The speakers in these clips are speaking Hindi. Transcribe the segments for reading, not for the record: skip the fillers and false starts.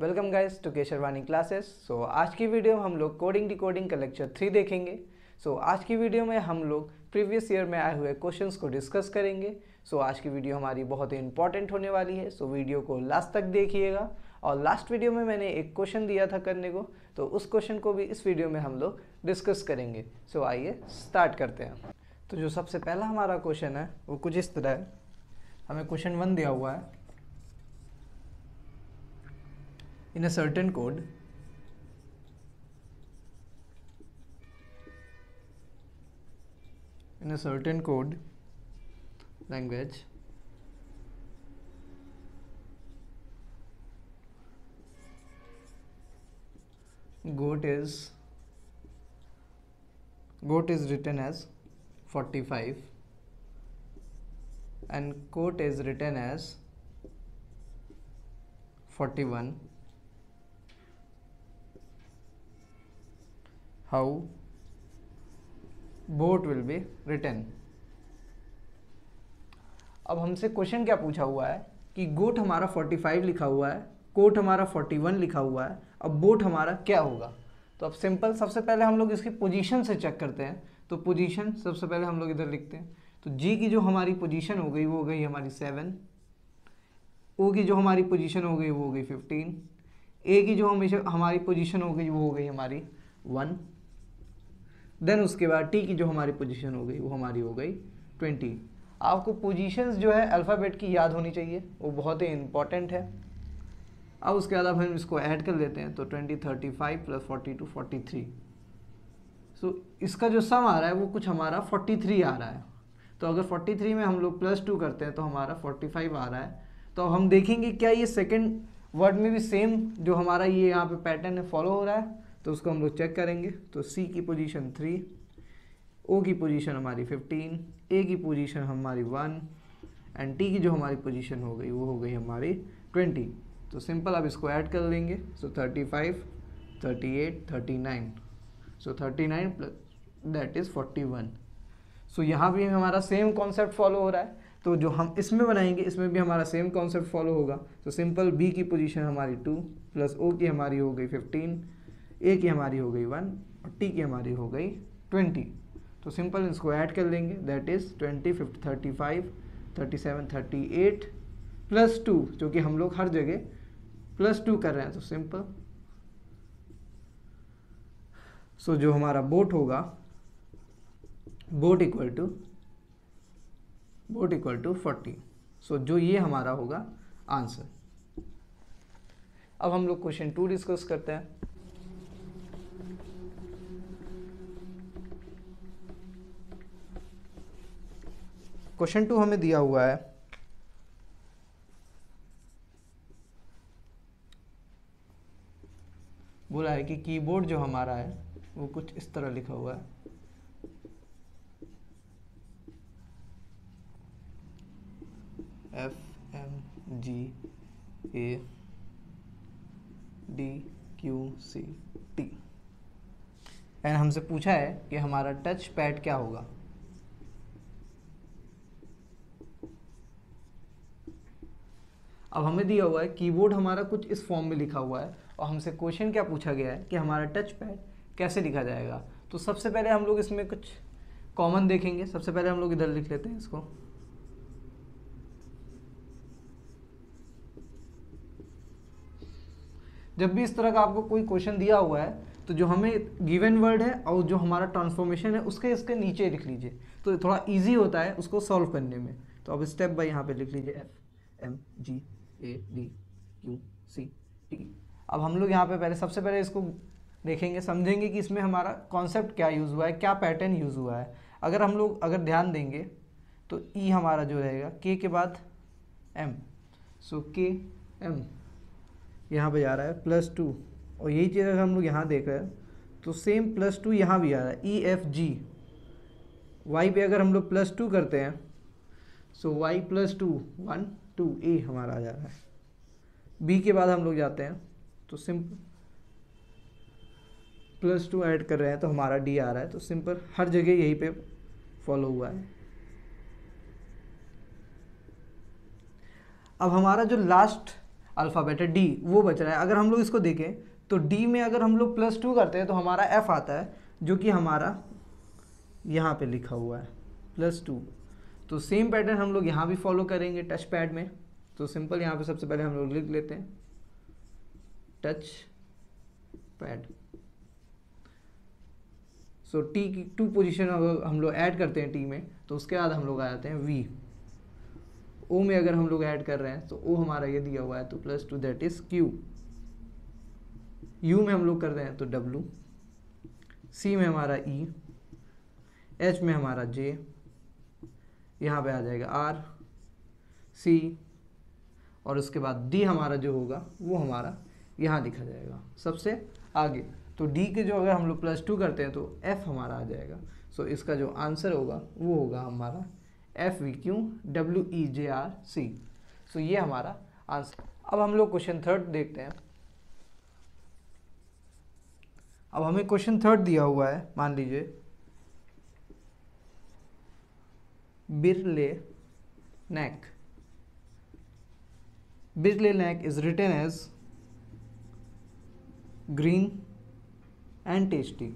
Welcome guys to Kesharwani Classes. आज की वीडियो में हम लोग कोडिंग डिकोडिंग का लेक्चर 3 देखेंगे। आज की वीडियो में हम लोग प्रीवियस ईयर में आए हुए क्वेश्चंस को डिस्कस करेंगे। आज की वीडियो हमारी बहुत ही इंपॉर्टेंट होने वाली है। वीडियो को लास्ट तक देखिएगा। और लास्ट वीडियो में मैंने एक क्वेश्चन दिया था करने को, तो उस क्वेश्चन को भी इस वीडियो में हम लोग डिस्कस करेंगे। आइए स्टार्ट करते हैं। तो जो सबसे पहला हमारा क्वेश्चन है वो कुछ इस तरह है। हमें क्वेश्चन 1 दिया हुआ है। In a certain code, language, goat is written as 45 and quote is written as 41. How boat will be written? अब हमसे क्वेश्चन क्या पूछा हुआ है कि गोट हमारा 45 लिखा हुआ है, कोट हमारा 41 लिखा हुआ है, अब बोट हमारा क्या होगा। तो अब सिंपल, सबसे पहले हम लोग इसकी पोजीशन से चेक करते हैं। तो पोजीशन सबसे पहले हम लोग इधर लिखते हैं। तो जी की जो हमारी पोजीशन हो गई वो हो गई हमारी 7, ओ की जो हमारी पोजीशन हो गई वो हो गई 15, ए की जो हमारी पोजीशन हो गई वो हो गई हमारी 1। देन उसके बाद टी की जो हमारी पोजीशन हो गई वो हमारी हो गई 20। आपको पोजीशंस जो है अल्फ़ाबेट की याद होनी चाहिए, वो बहुत ही इंपॉर्टेंट है। अब उसके बाद अब हम इसको ऐड कर लेते हैं। तो 20, 35 + 42, 43। इसका जो सम आ रहा है वो कुछ हमारा 43 आ रहा है। तो अगर 43 में हम लोग +2 करते हैं तो हमारा 45 आ रहा है। तो हम देखेंगे क्या ये सेकेंड वर्ड में भी सेम जो हमारा ये यहाँ पे पैटर्न है फॉलो हो रहा है। तो उसको हम लोग चेक करेंगे। तो सी की पोजीशन 3, ओ की पोजीशन हमारी 15, ए की पोजीशन हमारी 1 एंड टी की जो हमारी पोजीशन हो गई वो हो गई हमारी 20। तो सिंपल अब इसको ऐड कर लेंगे। 35, 38, 39। 39 प्लस दैट इज़ 41। यहाँ भी हमारा सेम कॉन्सेप्ट फॉलो हो रहा है। तो जो हम इसमें बनाएंगे इसमें भी हमारा सेम कॉन्सेप्ट फॉलो होगा। तो सिंपल बी की पोजीशन हमारी 2 प्लस ओ की हमारी हो गई 15, ए की हमारी हो गई 1 और टी की हमारी हो गई 20। तो सिंपल इसको ऐड कर लेंगे। दैट इज़ 20, 50, 35, 37, 38 +2, जो कि हम लोग हर जगह +2 कर रहे हैं। तो सिंपल जो हमारा बोट होगा, बोट इक्वल टू 40। जो ये हमारा होगा आंसर। अब हम लोग क्वेश्चन 2 डिस्कस करते हैं। क्वेश्चन 2 हमें दिया हुआ है। बोला है कि कीबोर्ड जो हमारा है वो कुछ इस तरह लिखा हुआ है। FMGADQCT एंड हमसे पूछा है कि हमारा टच पैड क्या होगा। अब हमें दिया हुआ है कीबोर्ड हमारा कुछ इस फॉर्म में लिखा हुआ है और हमसे क्वेश्चन क्या पूछा गया है कि हमारा टच पैड कैसे लिखा जाएगा। तो सबसे पहले हम लोग इसमें कुछ कॉमन देखेंगे। सबसे पहले हम लोग इधर लिख लेते हैं इसको। जब भी इस तरह का आपको कोई क्वेश्चन दिया हुआ है तो जो हमें गिवन वर्ड है और जो हमारा ट्रांसफॉर्मेशन है उसके इसके नीचे लिख लीजिए, तो थोड़ा इजी होता है उसको सॉल्व करने में। तो अब स्टेप बाय यहाँ पे लिख लीजिए FMGADQCT। अब हम लोग यहाँ पे पहले सबसे पहले इसको देखेंगे, समझेंगे कि इसमें हमारा कॉन्सेप्ट क्या यूज़ हुआ है, क्या पैटर्न यूज़ हुआ है। अगर ध्यान देंगे तो ई हमारा जो रहेगा के के बाद एम। के एम यहाँ पे जा रहा है +2 और यही चीज़ अगर हम लोग यहाँ देख रहे हैं तो सेम +2 यहाँ भी आ रहा है। EFG वाई पे अगर हम लोग +2 करते हैं y +2 1 2 ए हमारा आ जा रहा है। बी के बाद हम लोग जाते हैं तो सिंपल +2 ऐड कर रहे हैं तो हमारा डी आ रहा है। तो सिंपल हर जगह यहीं पे फॉलो हुआ है। अब हमारा जो लास्ट अल्फ़ा बेटा डी वो बच रहा है। अगर हम लोग इसको देखें तो डी में अगर हम लोग +2 करते हैं तो हमारा एफ आता है, जो कि हमारा यहाँ पे लिखा हुआ है +2। तो सेम पैटर्न हम लोग यहाँ भी फॉलो करेंगे टच पैड में। तो सिंपल यहाँ पे सबसे पहले हम लोग लिख लेते हैं टच पैड। सो टी की 2 पोजीशन अगर हम लोग ऐड करते हैं टी में तो उसके बाद हम लोग आ जाते हैं वी। ओ में अगर हम लोग ऐड कर रहे हैं तो ओ हमारा ये दिया हुआ है तो +2 दैट इज क्यू। यू में हम लोग कर रहे हैं तो डब्लू, सी में हमारा ई, एच में हमारा जे, यहाँ पे आ जाएगा आर, सी, और उसके बाद डी हमारा जो होगा वो हमारा यहाँ लिखा जाएगा सबसे आगे। तो डी के जो अगर हम लोग +2 करते हैं तो एफ हमारा आ जाएगा। सो इसका जो आंसर होगा वो होगा हमारा FVQ WEJRC। सो ये हमारा आंसर। अब हम लोग क्वेश्चन 3 देखते हैं। अब हमें क्वेश्चन 3 दिया हुआ है, मान लीजिए बिरले नेक is written as green and tasty.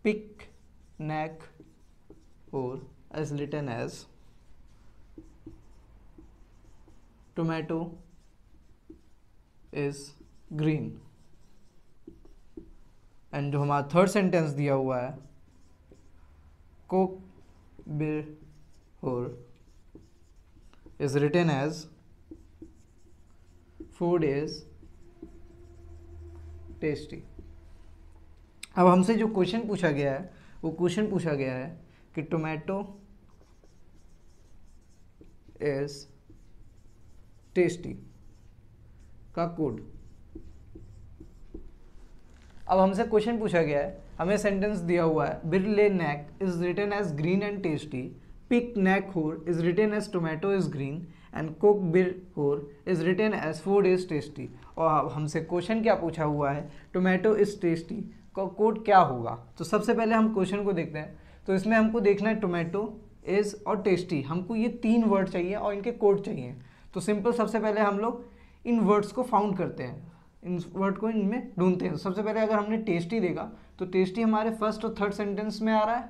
Picnic or as written as tomato is green. And जो हमारा 3rd सेंटेंस दिया हुआ है कोक बिर होर is written as food is tasty. अब हमसे जो क्वेश्चन पूछा गया है वो क्वेश्चन पूछा गया है कि टोमेटो इज टेस्टी का कोड। अब हमसे क्वेश्चन पूछा गया है, हमें सेंटेंस दिया हुआ है बिरले नेक is written as green and tasty, पिक नेक होर is written as tomato is green and cook बिर होर is written as food is tasty. और हमसे क्वेश्चन क्या पूछा हुआ है, टोमेटो इज टेस्टी का कोड क्या होगा। तो सबसे पहले हम क्वेश्चन को देखते हैं। तो इसमें हमको देखना है टोमेटो इज और टेस्टी, हमको ये 3 वर्ड चाहिए और इनके कोड चाहिए। तो सिंपल सबसे पहले हम लोग इन वर्ड्स को फाउंड करते हैं, इन वर्ड को इनमें ढूंढते हैं। सबसे पहले अगर हमने टेस्टी देखा तो टेस्टी हमारे 1st और 3rd सेंटेंस में आ रहा है,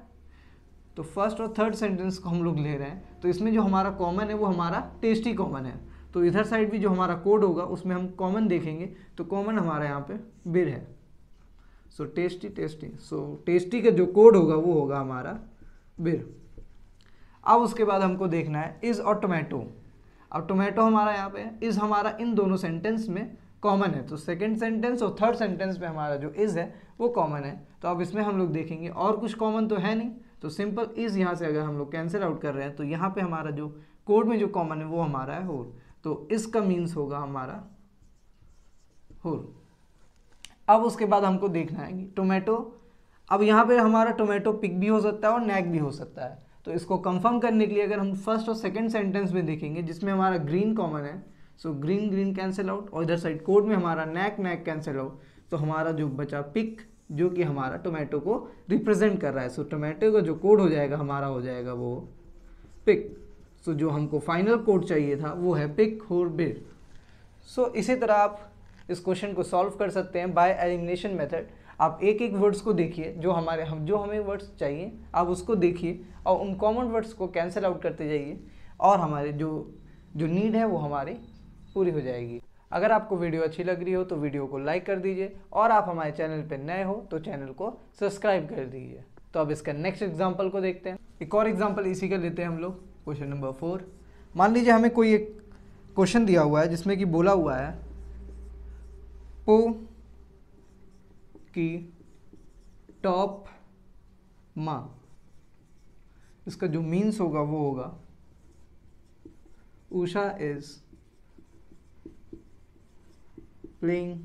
तो 1st और 3rd सेंटेंस को हम लोग ले रहे हैं। तो इसमें जो हमारा कॉमन है वो हमारा टेस्टी कॉमन है। तो इधर साइड भी जो हमारा कोड होगा उसमें हम कॉमन देखेंगे, तो कॉमन हमारा यहाँ पे बिर है। So tasty tasty, so tasty का जो कोड होगा वो होगा हमारा बिर। अब उसके बाद हमको देखना है इज और टोमेटो। अब टोमेटो हमारा यहाँ पे है, इज हमारा इन दोनों सेंटेंस में कॉमन है। तो 2nd सेंटेंस और 3rd सेंटेंस में हमारा जो इज है वो कॉमन है। तो अब इसमें हम लोग देखेंगे और कुछ कॉमन तो है नहीं, तो सिंपल इज यहाँ से अगर हम लोग कैंसिल आउट कर रहे हैं तो यहाँ पे हमारा जो कोड में जो कॉमन है वो हमारा है होर। तो इसका मीन्स होगा हमारा होर। अब उसके बाद हमको देखना है कि टोमेटो, अब यहाँ पे हमारा टोमेटो पिक भी हो सकता है और नेक भी हो सकता है। तो इसको कंफर्म करने के लिए अगर हम 1st और 2nd सेंटेंस में देखेंगे जिसमें हमारा ग्रीन कॉमन है, so green green cancel out, और इधर साइड कोड में हमारा नेक नेक कैंसिल आउट, तो हमारा जो बचा पिक जो कि हमारा टोमेटो को रिप्रेजेंट कर रहा है। सो टोमेटो का जो कोड हो जाएगा हमारा हो जाएगा वो पिक। सो जो हमको फाइनल कोड चाहिए था वो है पिक होर बिर। सो इसी तरह आप इस क्वेश्चन को सॉल्व कर सकते हैं बाय एलिमिनेशन मेथड। आप एक एक वर्ड्स को देखिए, जो हमें वर्ड्स चाहिए आप उसको देखिए और उन कॉमन वर्ड्स को कैंसिल आउट करते जाइए और हमारे जो नीड है वो हमारी पूरी हो जाएगी। अगर आपको वीडियो अच्छी लग रही हो तो वीडियो को लाइक कर दीजिए और आप हमारे चैनल पर नए हो तो चैनल को सब्सक्राइब कर दीजिए। तो अब इसका नेक्स्ट एग्जाम्पल को देखते हैं। एक और एग्जाम्पल इसी का लेते हैं हम लोग, क्वेश्चन नंबर 4। मान लीजिए हमें कोई एक क्वेश्चन दिया हुआ है जिसमें कि बोला हुआ है पो की टॉप माँ। इसका जो मीन्स होगा वो होगा Usha is playing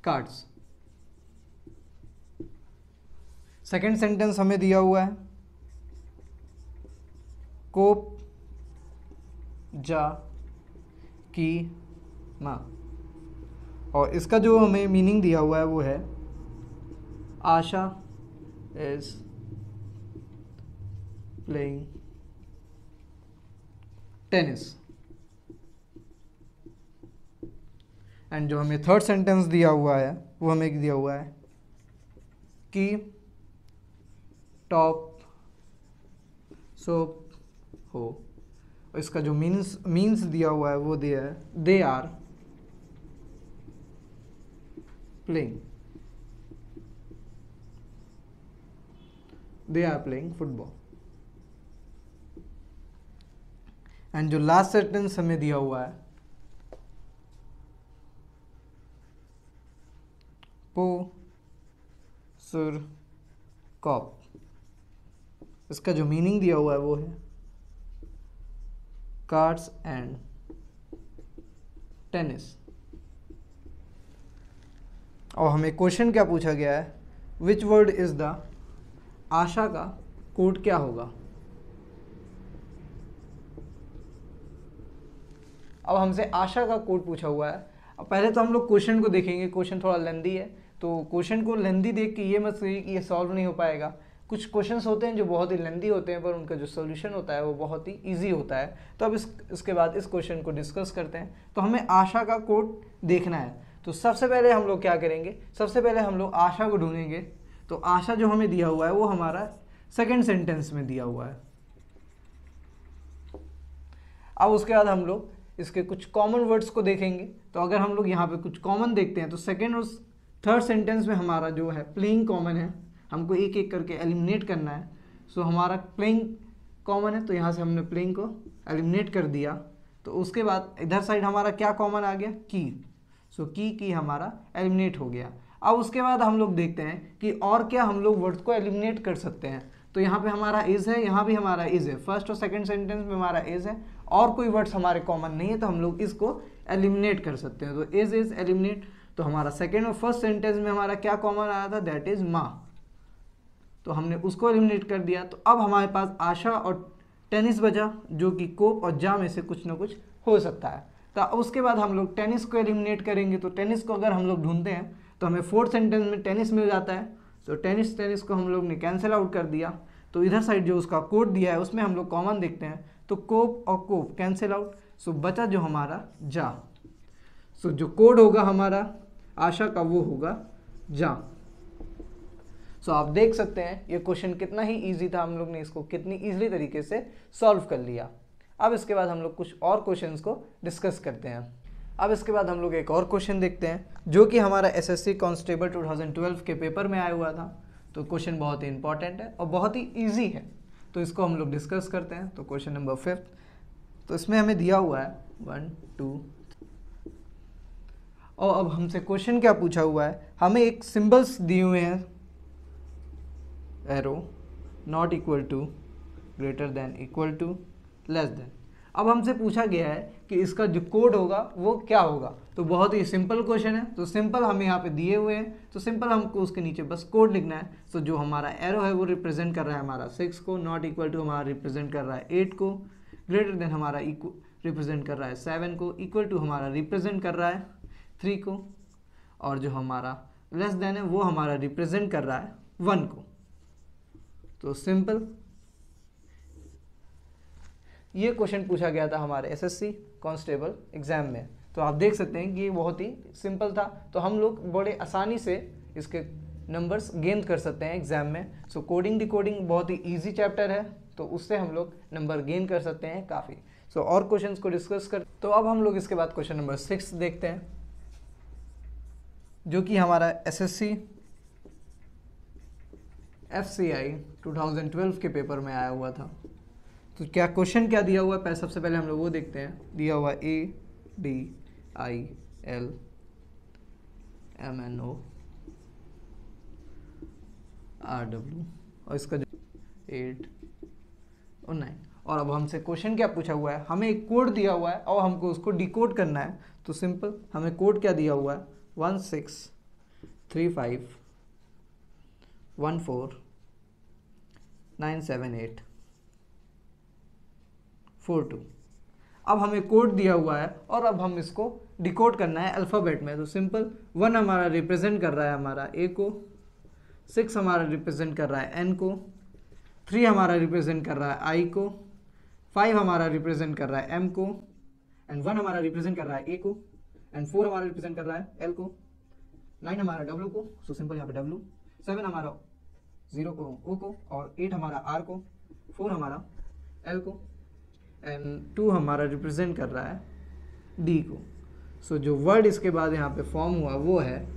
cards. 2nd sentence हमें दिया हुआ है कोप जा की माँ, और इसका जो हमें मीनिंग दिया हुआ है वो है आशा इज प्लेइंग टेनिस। एंड जो हमें थर्ड सेंटेंस दिया हुआ है वो हमें दिया हुआ है कि टॉप सोप हो। और इसका जो मीन्स दिया हुआ है वो दिया है they are playing football. And जो लास्ट सेंटेंस हमें दिया हुआ है पो सुर कॉप, इसका जो मीनिंग दिया हुआ है वो है कार्ड्स एंड टेनिस। और हमें क्वेश्चन क्या पूछा गया है, विच वर्ड इज द, आशा का कोड क्या होगा। अब हमसे आशा का कोड पूछा हुआ है। अब पहले तो हम लोग क्वेश्चन को देखेंगे, क्वेश्चन थोड़ा लेंदी है, तो क्वेश्चन को लेंदी देख के ये मत सोचिए कि ये सॉल्व नहीं हो पाएगा। कुछ क्वेश्चंस होते हैं जो बहुत ही लेंदी होते हैं पर उनका जो सोल्यूशन होता है वो बहुत ही इजी होता है। तो अब इसके बाद इस क्वेश्चन को डिस्कस करते हैं। तो हमें आशा का कोड देखना है। तो सबसे पहले हम लोग क्या करेंगे, सबसे पहले हम लोग आशा को ढूंढेंगे। तो आशा जो हमें दिया हुआ है वो हमारा सेकेंड सेंटेंस में दिया हुआ है। अब उसके बाद हम लोग इसके कुछ कॉमन वर्ड्स को देखेंगे। तो अगर हम लोग यहाँ पे कुछ कॉमन देखते हैं तो सेकेंड और थर्ड सेंटेंस में हमारा जो है प्लेइंग कॉमन है, हमको एक एक करके एलिमिनेट करना है। सो हमारा प्लेइंग कॉमन है तो यहाँ से हमने प्लेइंग को एलिमिनेट कर दिया। तो उसके बाद इधर साइड हमारा क्या कॉमन आ गया, की। सो की हमारा एलिमिनेट हो गया। अब उसके बाद हम लोग देखते हैं कि और क्या हम लोग वर्ड्स को एलिमिनेट कर सकते हैं। तो यहाँ पे हमारा इज है, यहाँ भी हमारा इज है, फर्स्ट और सेकंड सेंटेंस में हमारा इज है, और कोई वर्ड्स हमारे कॉमन नहीं है तो हम लोग इसको एलिमिनेट कर सकते हैं। तो इज एलिमिनेट। तो हमारा सेकंड और फर्स्ट सेंटेंस में हमारा क्या कॉमन आया था, दैट इज माँ, तो हमने उसको एलिमिनेट कर दिया। तो अब हमारे पास आशा और टेनिस बचा, जो कि कोप और जा में से कुछ ना कुछ हो सकता है। तो उसके बाद हम लोग टेनिस को एलिमिनेट करेंगे। तो टेनिस को अगर हम लोग ढूंढते हैं तो हमें फोर्थ सेंटेंस में टेनिस मिल जाता है। तो टेनिस को हम लोग ने कैंसिल आउट कर दिया। तो इधर साइड जो उसका कोड दिया है उसमें हम लोग कॉमन देखते हैं। तो कोप और कोप कैंसिल आउट। सो बचा जो हमारा जा। सो जो कोड होगा हमारा आशा का वो होगा जा। सो आप देख सकते हैं ये क्वेश्चन कितना ही इजी था, हम लोग ने इसको कितनी इजीली तरीके से सॉल्व कर लिया। अब इसके बाद हम लोग कुछ और क्वेश्चंस को डिस्कस करते हैं। अब इसके बाद हम लोग एक और क्वेश्चन देखते हैं जो कि हमारा एसएससी कांस्टेबल 2012 के पेपर में आया हुआ था। तो क्वेश्चन बहुत ही इंपॉर्टेंट है और बहुत ही ईजी है, तो इसको हम लोग डिस्कस करते हैं। तो क्वेश्चन नंबर 5, तो इसमें हमें दिया हुआ है 1 2 और अब हमसे क्वेश्चन क्या पूछा हुआ है, हमें एक सिंबल्स दिए हुए हैं, arrow, not equal to, greater than, equal to, less than. अब हमसे पूछा गया है कि इसका जो कोड होगा वो क्या होगा। तो बहुत ही सिंपल क्वेश्चन है। तो सिंपल हमें यहाँ पे दिए हुए हैं, तो सिंपल हमको उसके नीचे बस कोड लिखना है। तो जो हमारा एरो है वो रिप्रेजेंट कर रहा है हमारा 6 को, नॉट इक्वल टू हमारा रिप्रेजेंट कर रहा है 8 को, ग्रेटर देन हमारा रिप्रेजेंट कर रहा है 7 को, इक्वल टू हमारा रिप्रेजेंट कर रहा है 3 को, और जो हमारा लेस देन है वो हमारा रिप्रेजेंट कर रहा है 1 को। तो सिंपल ये क्वेश्चन पूछा गया था हमारे एसएससी कांस्टेबल एग्जाम में। तो आप देख सकते हैं कि ये बहुत ही सिंपल था। तो हम लोग बड़े आसानी से इसके नंबर्स गेन कर सकते हैं एग्जाम में। सो कोडिंग डिकोडिंग बहुत ही इजी चैप्टर है, तो उससे हम लोग नंबर गेन कर सकते हैं काफ़ी। सो और क्वेश्चंस को डिस्कस कर, तो अब हम लोग इसके बाद क्वेश्चन नंबर 6 देखते हैं जो कि हमारा एसएससी FCI 2012 के पेपर में आया हुआ था। तो क्या क्वेश्चन क्या दिया हुआ है, सबसे पहले हम लोग वो देखते हैं। दिया हुआ ADILMNORW और इसका जो 8 और 9। और अब हमसे क्वेश्चन क्या पूछा हुआ है, हमें एक कोड दिया हुआ है और हमको उसको डिकोड करना है। तो सिंपल हमें कोड क्या दिया हुआ है, 16351497842। अब हमें कोड दिया हुआ है और अब हम इसको डिकोड करना है अल्फ़ाबेट में। तो सिंपल 1 हमारा रिप्रेजेंट कर रहा है हमारा ए को, 6 हमारा रिप्रेजेंट कर रहा है एन को, 3 हमारा रिप्रेजेंट कर रहा है आई को, 5 हमारा रिप्रेजेंट कर रहा है एम को, एंड 1 हमारा रिप्रेजेंट कर रहा है ए को, एंड 4 हमारा रिप्रेजेंट कर रहा है एल को, 9 हमारा डब्ल्यू को, सो सिंपल यहाँ पे डब्ल्यू, 7 हमारा 0 को ओ को, और 8 हमारा आर को, 4 हमारा एल को, एंड 2 हमारा रिप्रेजेंट कर रहा है डी को। सो जो वर्ड इसके बाद यहाँ पे फॉर्म हुआ वो है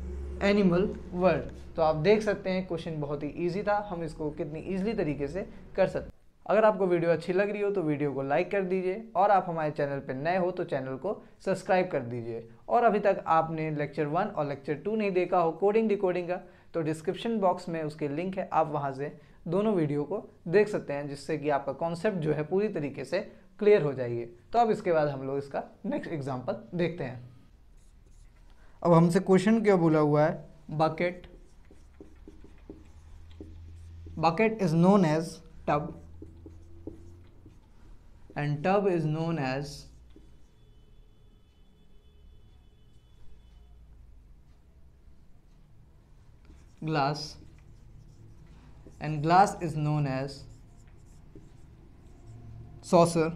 एनिमल वर्ड। तो आप देख सकते हैं क्वेश्चन बहुत ही इजी था, हम इसको कितनी इजीली तरीके से कर सकते हैं। अगर आपको वीडियो अच्छी लग रही हो तो वीडियो को लाइक कर दीजिए, और आप हमारे चैनल पर नए हो तो चैनल को सब्सक्राइब कर दीजिए। और अभी तक आपने लेक्चर 1 और लेक्चर 2 नहीं देखा हो कोडिंग डिकोडिंग का, तो डिस्क्रिप्शन बॉक्स में उसके लिंक है, आप वहाँ से दोनों वीडियो को देख सकते हैं, जिससे कि आपका कॉन्सेप्ट जो है पूरी तरीके से क्लियर हो जाइए। तो अब इसके बाद हम लोग इसका नेक्स्ट एग्जाम्पल देखते हैं। अब हमसे क्वेश्चन क्या बोला हुआ है, bucket. Bucket is known as tub, and tub is known as glass, and glass is known as saucer,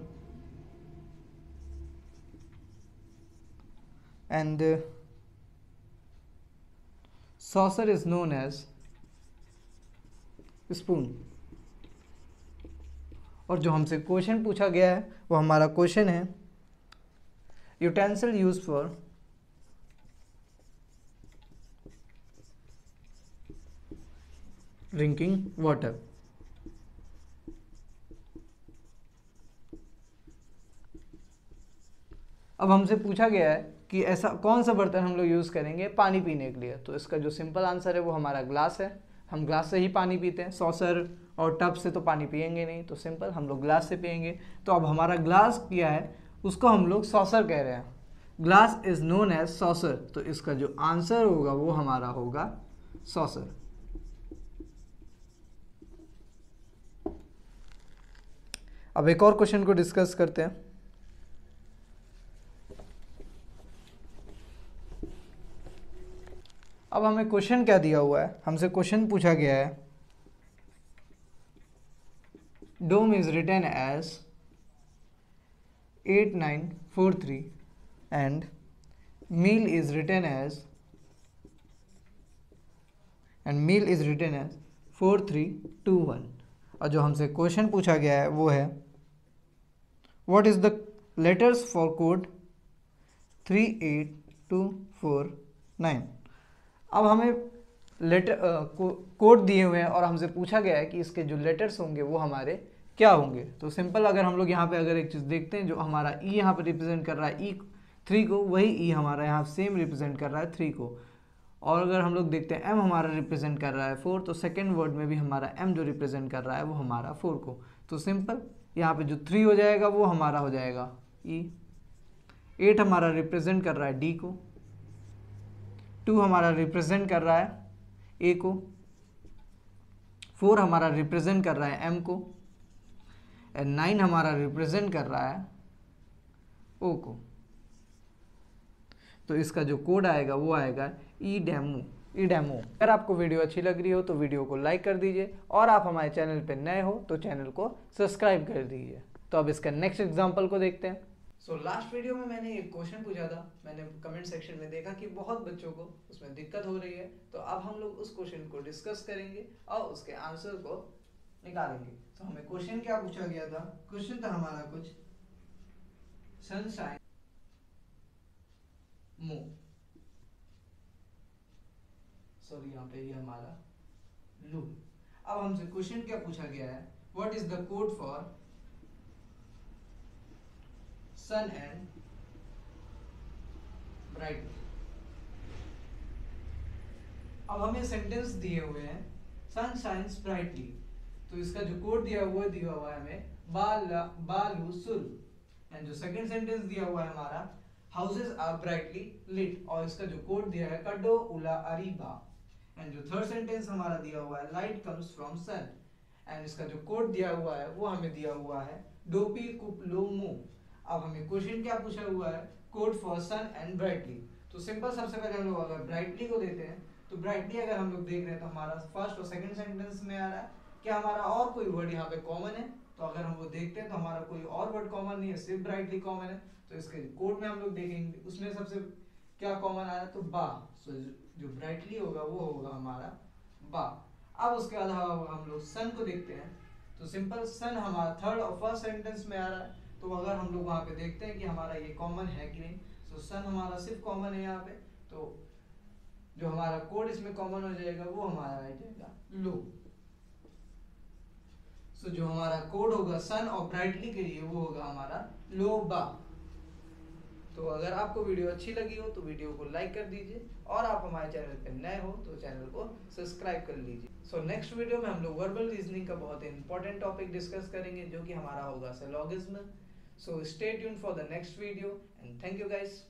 and saucer is known as spoon। और जो हमसे क्वेश्चन पूछा गया है वो हमारा क्वेश्चन है utensil use for drinking water. अब हमसे पूछा गया है कि ऐसा कौन सा बर्तन हम लोग यूज़ करेंगे पानी पीने के लिए, तो इसका जो सिंपल आंसर है वो हमारा ग्लास है। हम ग्लास से ही पानी पीते हैं, सॉसर और टब से तो पानी पियेंगे नहीं, तो सिंपल हम लोग ग्लास से पियेंगे। तो अब हमारा ग्लास किया है उसको हम लोग सॉसर कह रहे हैं, glass is known as saucer, तो इसका जो आंसर होगा वो हमारा होगा सॉसर। अब एक और क्वेश्चन को डिस्कस करते हैं। अब हमें क्वेश्चन क्या दिया हुआ है, हमसे क्वेश्चन पूछा गया है dome is written as 8943 and meal is written as 4321। और जो हमसे क्वेश्चन पूछा गया है वो है what is the letters for code 38249। अब हमें लेटर कोड दिए हुए हैं और हमसे पूछा गया है कि इसके जो लेटर्स होंगे वो हमारे क्या होंगे। तो सिंपल अगर हम लोग यहाँ पे अगर एक चीज़ देखते हैं, जो हमारा ई यहाँ पे रिप्रेजेंट कर रहा है ई 3 को, वही ई हमारा यहाँ सेम रिप्रेजेंट कर रहा है 3 को। और अगर हम लोग देखते हैं एम हमारा रिप्रेजेंट कर रहा है 4, तो सेकेंड वर्ड में भी हमारा एम जो रिप्रेजेंट कर रहा है वो हमारा 4 को। तो सिंपल यहाँ पे जो 3 हो जाएगा वो हमारा हो जाएगा ई। 8 हमारा रिप्रेजेंट कर रहा है डी को, 2 हमारा रिप्रेजेंट कर रहा है ए को, 4 हमारा रिप्रेजेंट कर रहा है एम को, एंड 9 हमारा रिप्रेजेंट कर रहा है ओ को। तो इसका जो कोड आएगा वो आएगा ई डेमो। अगर आपको वीडियो अच्छी लग रही हो तो वीडियो को लाइक कर दीजिए, और आप हमारे चैनल पर नए हो तो चैनल को सब्सक्राइब कर दीजिए। तो अब इसका नेक्स्ट एग्जाम्पल को देखते हैं। लास्ट वीडियो में मैंने एक क्वेश्चन पूछा था, मैंने कमेंट सेक्शन में देखा कि बहुत बच्चों को उसमें दिक्कत हो रही है, तो अब हम लोग उस क्वेश्चन को डिस्कस करेंगे और उसके आंसर को निकालेंगे। तो हमें क्वेश्चन क्या पूछा गया था, क्वेश्चन था हमारा कुछ सनशाइन मूव, सॉरी यहाँ पे ये हमारा लू। अब हमसे क्वेश्चन क्या पूछा गया है, what is the code for sun and bright. अब हमें सेंटेंस दिए हुए हैं सन शाइन्स ब्राइटली, तो इसका जो कोड दिया हुआ है हमें बालू सुल। एंड जो सेकंड सेंटेंस दिया हुआ है हमारा हाउसेस आर ब्राइटली लिट, और इसका जो कोड दिया है कडो उला अरीबा। एंड जो थर्ड सेंटेंस हमारा दिया हुआ है light comes from sun, and इसका जो कोड दिया हुआ है वो हमें दिया हुआ है डोपी कुपलोमो। अब हमें क्वेश्चन क्या पूछा हुआ है, code for sun and brightly. तो सिंपल सबसे पहले हम लोग अगर ब्राइटली को देते हैं, तो ब्राइटली अगर हम लोग देख रहे हैं तो हमारा फर्स्ट और सेकंड सेंटेंस में आ रहा है क्या हमारा और कोई वर्ड यहाँ पे कॉमन है? तो अगर हम वो देखते हैं तो हमारा कोई और वर्ड कॉमन नहीं है, सिर्फ ब्राइटली कॉमन है। तो इसके कोड में हम लोग देखेंगे उसमें सबसे क्या कॉमन आया, तो बा। सो जो ब्राइटली होगा वो होगा हमारा बा। अब उसके बाद हम लोग सन को देखते हैं। तो सिंपल सन हमारा थर्ड और फर्स्ट सेंटेंस में आ रहा है। तो अगर हम लोग वहां पे देखते हैं कि हमारा ये कॉमन है कि नहीं, तो सन हमारा सिर्फ कॉमन है यहाँ पे। तो जो हमारा कोड इसमें कॉमन हो जाएगा वो हमारा आ जाएगा लो। सो जो हमारा कोड होगा सन और ब्राइटली के लिए वो होगा हमारा लो बा। तो अगर आपको वीडियो अच्छी लगी हो तो वीडियो को लाइक कर दीजिए, और आप हमारे चैनल पर नए हो तो चैनल को सब्सक्राइब कर लीजिए। सो नेक्स्ट वीडियो में हम लोग वर्बल रीजनिंग का बहुत इंपॉर्टेंट टॉपिक डिस्कस करेंगे, जो कि हमारा होगा syllogism. So stay tuned for the next video and thank you guys.